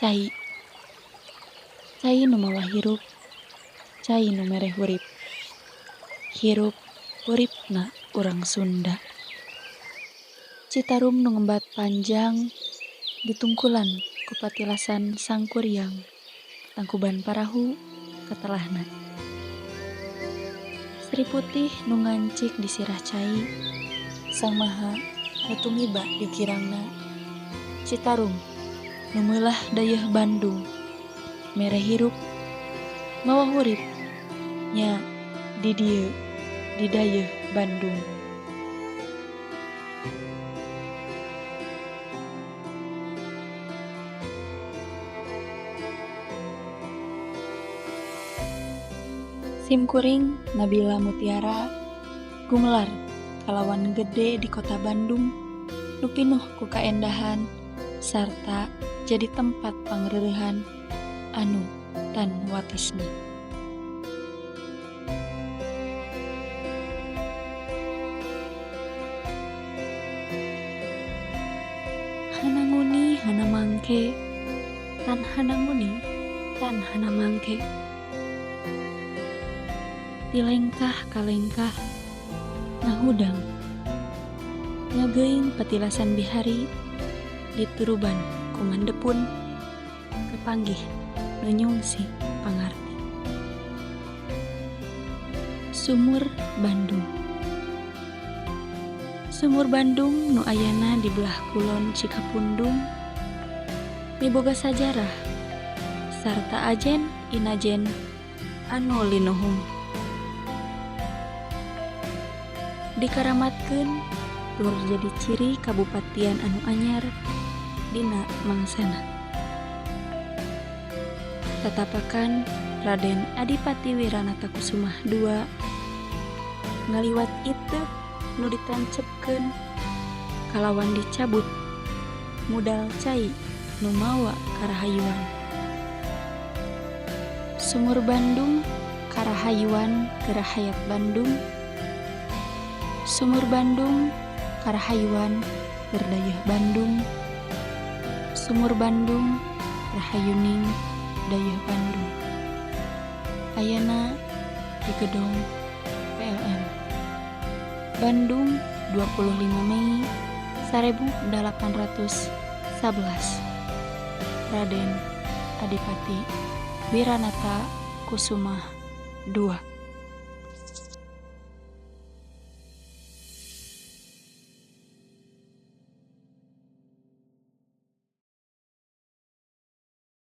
Cai. Cai nu mawa hirup, cai nu mere hurip. Hirup uripna urang Sunda. Citarum nu ngembat panjang ditungkulan ku patilasan sangkuriang tangkuban parahu katelahna. Sri Putih nu ngancik di sirah cai, Sang Maha nu tumiba di kirangna. Citarum nu meulah dayeuh Bandung, mere hirup mawa hurip nya di dieu di dayeuh Bandung. Simkuring Nabila Mutiara gumelar kalawan gede di kota Bandung nu pinuh ku kaendahan sarta jadi tempat pangreurehan anu tan watisna. Hana nguni hana mangke, tan hana nguni tan hana mangke. Tilengkah kalengkah ngahudang ngageuing patilasan bihari dituruban ku mandepun kepanggih nu nyungsi pangarti. Sumur Bandung. Sumur Bandung nu ayana di belah kulon Cikapundung miboga sajarah sarta ajen inajen anu linuhung. Dikaramatkeun tur jadi ciri kabupatian anu anyar dina mangsana. Tatapakan Raden Adipati Wiranatakusumah II ngaliwat itu nu ditancepkeun kalawan dicabut modal cai nu mawa karahayuan. Sumur Bandung karahayuan kerahayat Bandung. Sumur Bandung karahayuan berdayeuh Bandung. Sumur Bandung rahayuning dayeuh Bandung. Ayana di gedung PLN Bandung 25 Mei 1811. Raden Adipati Wiranata Kusumah II.